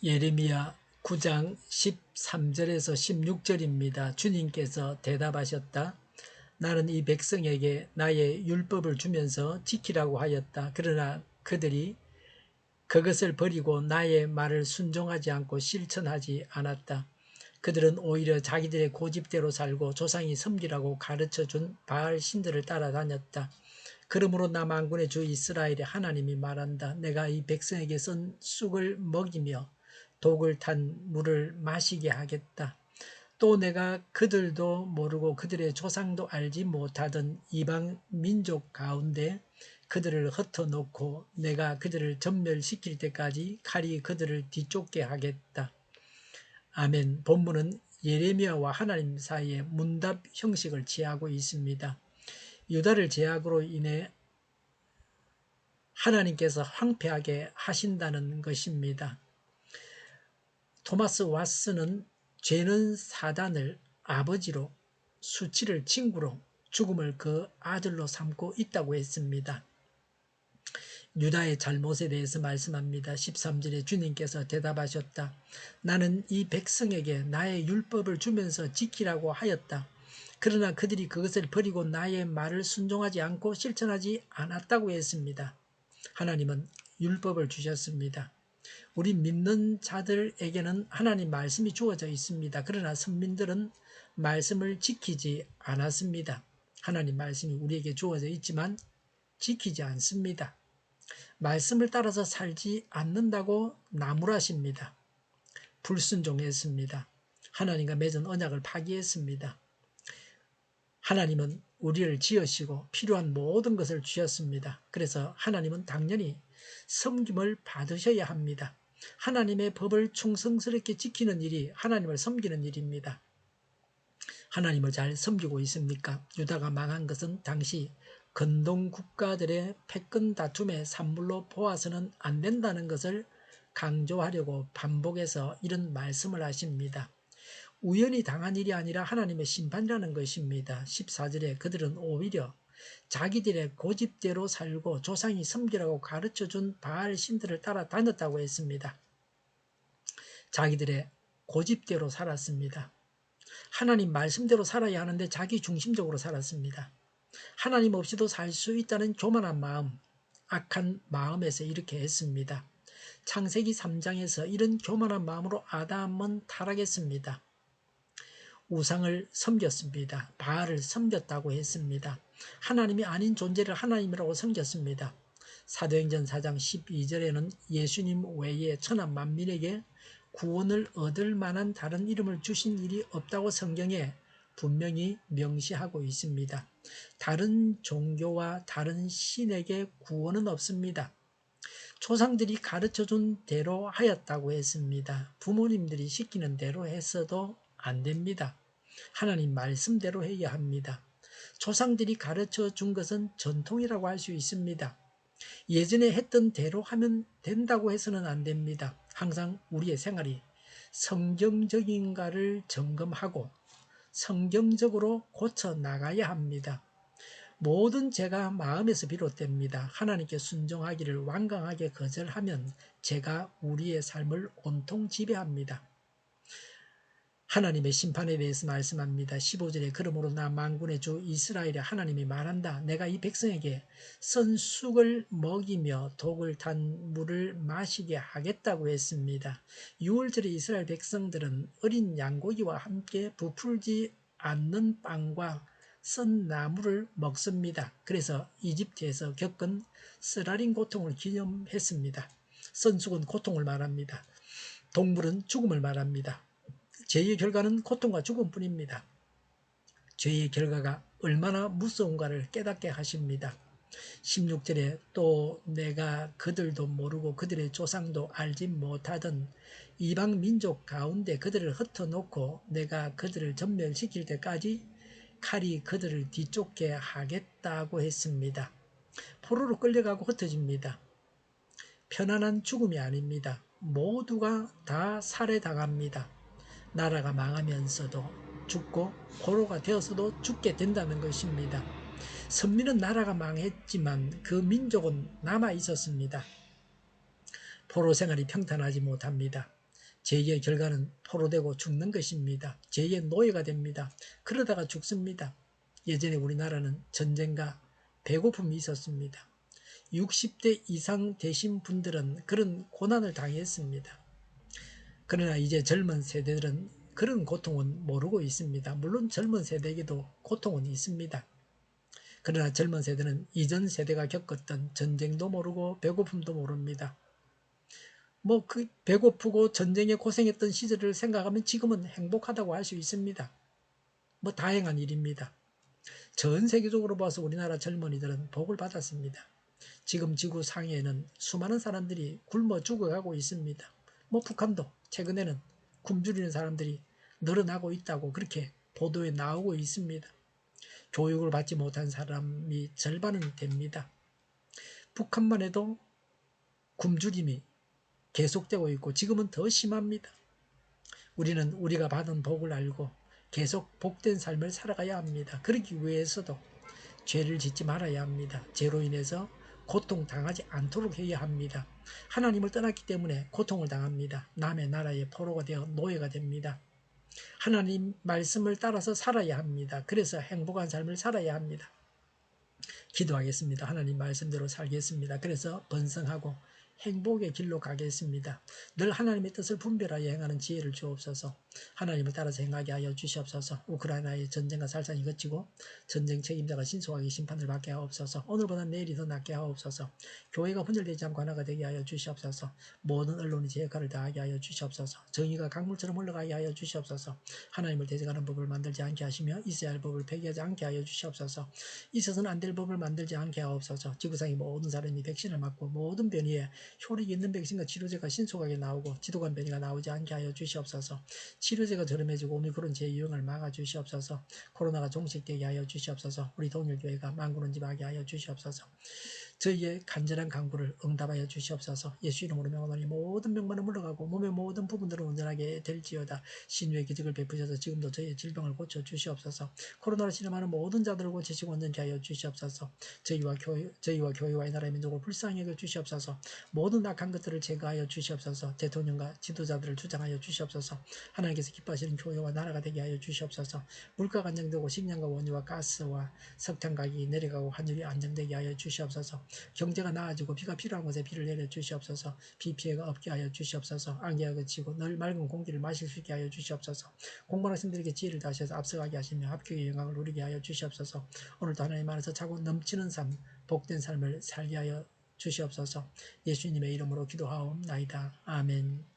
예레미야 9장 13절에서 16절입니다. 주님께서 대답하셨다. 나는 이 백성에게 나의 율법을 주면서 지키라고 하였다. 그러나 그들이 그것을 버리고 나의 말을 순종하지 않고 실천하지 않았다. 그들은 오히려 자기들의 고집대로 살고 조상이 섬기라고 가르쳐준 바알 신들을 따라다녔다. 그러므로 나 만군의 주 이스라엘의 하나님이 말한다. 내가 이 백성에게 쓴 쑥을 먹이며 독을 탄 물을 마시게 하겠다. 또 내가 그들도 모르고 그들의 조상도 알지 못하던 이방 민족 가운데 그들을 흩어놓고 내가 그들을 전멸시킬 때까지 칼이 그들을 뒤쫓게 하겠다. 아멘. 본문은 예레미야와 하나님 사이에 문답 형식을 취하고 있습니다. 유다를 제약으로 인해 하나님께서 황폐하게 하신다는 것입니다. 토마스 왓슨은 죄는 사단을 아버지로, 수치를 친구로, 죽음을 그 아들로 삼고 있다고 했습니다. 유다의 잘못에 대해서 말씀합니다. 13절에 주님께서 대답하셨다. 나는 이 백성에게 나의 율법을 주면서 지키라고 하였다. 그러나 그들이 그것을 버리고 나의 말을 순종하지 않고 실천하지 않았다고 했습니다. 하나님은 율법을 주셨습니다. 우리 믿는 자들에게는 하나님 말씀이 주어져 있습니다. 그러나 선민들은 말씀을 지키지 않았습니다. 하나님 말씀이 우리에게 주어져 있지만 지키지 않습니다. 말씀을 따라서 살지 않는다고 나무라십니다. 불순종했습니다. 하나님과 맺은 언약을 파기했습니다. 하나님은 우리를 지으시고 필요한 모든 것을 주셨습니다. 그래서 하나님은 당연히 섬김을 받으셔야 합니다. 하나님의 법을 충성스럽게 지키는 일이 하나님을 섬기는 일입니다. 하나님을 잘 섬기고 있습니까? 유다가 망한 것은 당시 근동 국가들의 패권 다툼의 산물로 보아서는 안 된다는 것을 강조하려고 반복해서 이런 말씀을 하십니다. 우연히 당한 일이 아니라 하나님의 심판이라는 것입니다. 14절에 그들은 오히려 자기들의 고집대로 살고 조상이 섬기라고 가르쳐준 바알 신들을 따라다녔다고 했습니다. 자기들의 고집대로 살았습니다. 하나님 말씀대로 살아야 하는데 자기 중심적으로 살았습니다. 하나님 없이도 살 수 있다는 교만한 마음, 악한 마음에서 이렇게 했습니다. 창세기 3장에서 이런 교만한 마음으로 아담은 타락했습니다. 우상을 섬겼습니다. 바알을 섬겼다고 했습니다. 하나님이 아닌 존재를 하나님이라고 섬겼습니다. 사도행전 4장 12절에는 예수님 외에 천하 만민에게 구원을 얻을 만한 다른 이름을 주신 일이 없다고 성경에 분명히 명시하고 있습니다. 다른 종교와 다른 신에게 구원은 없습니다. 조상들이 가르쳐준 대로 하였다고 했습니다. 부모님들이 시키는 대로 했어도 안 됩니다. 하나님 말씀대로 해야 합니다. 조상들이 가르쳐 준 것은 전통이라고 할 수 있습니다. 예전에 했던 대로 하면 된다고 해서는 안 됩니다. 항상 우리의 생활이 성경적인가를 점검하고 성경적으로 고쳐 나가야 합니다. 모든 죄가 마음에서 비롯됩니다. 하나님께 순종하기를 완강하게 거절하면 죄가 우리의 삶을 온통 지배합니다. 하나님의 심판에 대해서 말씀합니다. 15절에 그러므로 나 만군의 주 이스라엘의 하나님이 말한다. 내가 이 백성에게 선 쑥을 먹이며 독을 탄 물을 마시게 하겠다고 했습니다. 6월절에 이스라엘 백성들은 어린 양고기와 함께 부풀지 않는 빵과 썬 나무를 먹습니다. 그래서 이집트에서 겪은 쓰라린 고통을 기념했습니다. 선쑥은 고통을 말합니다. 동물은 죽음을 말합니다. 죄의 결과는 고통과 죽음뿐입니다. 죄의 결과가 얼마나 무서운가를 깨닫게 하십니다. 16절에 또 내가 그들도 모르고 그들의 조상도 알지 못하던 이방 민족 가운데 그들을 흩어놓고 내가 그들을 전멸시킬 때까지 칼이 그들을 뒤쫓게 하겠다고 했습니다. 포로로 끌려가고 흩어집니다. 편안한 죽음이 아닙니다. 모두가 다 살해당합니다. 나라가 망하면서도 죽고 포로가 되어서도 죽게 된다는 것입니다. 선민은 나라가 망했지만 그 민족은 남아 있었습니다. 포로 생활이 평탄하지 못합니다. 죄의 결과는 포로되고 죽는 것입니다. 죄의 노예가 됩니다. 그러다가 죽습니다. 예전에 우리나라는 전쟁과 배고픔이 있었습니다. 60대 이상 되신 분들은 그런 고난을 당했습니다. 그러나 이제 젊은 세대들은 그런 고통은 모르고 있습니다. 물론 젊은 세대에게도 고통은 있습니다. 그러나 젊은 세대는 이전 세대가 겪었던 전쟁도 모르고 배고픔도 모릅니다. 그 배고프고 전쟁에 고생했던 시절을 생각하면 지금은 행복하다고 할 수 있습니다. 다행한 일입니다. 전 세계적으로 봐서 우리나라 젊은이들은 복을 받았습니다. 지금 지구 상해에는 수많은 사람들이 굶어 죽어가고 있습니다. 북한도 최근에는 굶주리는 사람들이 늘어나고 있다고 그렇게 보도에 나오고 있습니다. 교육을 받지 못한 사람이 절반은 됩니다. 북한만 해도 굶주림이 계속되고 있고 지금은 더 심합니다. 우리는 우리가 받은 복을 알고 계속 복된 삶을 살아가야 합니다. 그러기 위해서도 죄를 짓지 말아야 합니다. 죄로 인해서 고통당하지 않도록 해야 합니다. 하나님을 떠났기 때문에 고통을 당합니다. 남의 나라의 포로가 되어 노예가 됩니다. 하나님 말씀을 따라서 살아야 합니다. 그래서 행복한 삶을 살아야 합니다. 기도하겠습니다. 하나님 말씀대로 살겠습니다. 그래서 번성하고 행복의 길로 가겠습니다. 늘 하나님의 뜻을 분별하여 행하는 지혜를 주옵소서. 하나님을 따라서 행하게 하여 주시옵소서. 우크라이나의 전쟁과 살상이 그치고 전쟁 책임자가 신속하게 심판을 받게 하옵소서. 오늘보다 내일이 더 낫게 하옵소서. 교회가 분열되지 않고 하나가 되게 하여 주시옵소서. 모든 언론이 제 역할을 다하게 하여 주시옵소서. 정의가 강물처럼 흘러가게 하여 주시옵소서. 하나님을 대적하는 법을 만들지 않게 하시며 있어야 할 법을 폐기하지 않게 하여 주시옵소서. 있어서는 안 될 법을 만들지 않게 하옵소서. 지구상의 모든 사람이 백신을 맞고 모든 변이에 효력이 있는 백신과 치료제가 신속하게 나오고 지독한 변이가 나오지 않게 하여 주시옵소서. 치료제가 저렴해지고 오미크론 재유행을 막아 주시옵소서. 코로나가 종식되게 하여 주시옵소서. 우리 동일교회가 만군은집하게 하여 주시옵소서. 저희의 간절한 간구를 응답하여 주시옵소서. 예수 이름으로 명하노니 모든 병만은 물러가고 몸의 모든 부분들은 온전하게 될지어다. 신유의 기적을 베푸셔서 지금도 저희의 질병을 고쳐 주시옵소서. 코로나로 신음하는 모든 자들을 고치시고 온전케 하여 주시옵소서. 저희와 교회와 이 나라의 민족을 불쌍히 여겨 주시옵소서. 모든 악한 것들을 제거하여 주시옵소서. 대통령과 지도자들을 주장하여 주시옵소서. 하나님께서 기뻐하시는 교회와 나라가 되게 하여 주시옵소서. 물가가 안정되고 식량과 원유와 가스와 석탄 가격이 내려가고 환율이 안정되게 하여 주시옵소서. 경제가 나아지고 비가 필요한 곳에 비를 내려 주시옵소서. 비 피해가 없게 하여 주시옵소서. 안개가 그치고 늘 맑은 공기를 마실 수 있게 하여 주시옵소서. 공부하는 학생들에게 지혜를 다하셔서 앞서가게 하시며 합격의 영광을 누리게 하여 주시옵소서. 오늘도 하나님 안에서 차고 넘치는 삶, 복된 삶을 살게 하여 주시옵소서. 예수님의 이름으로 기도하옵나이다. 아멘.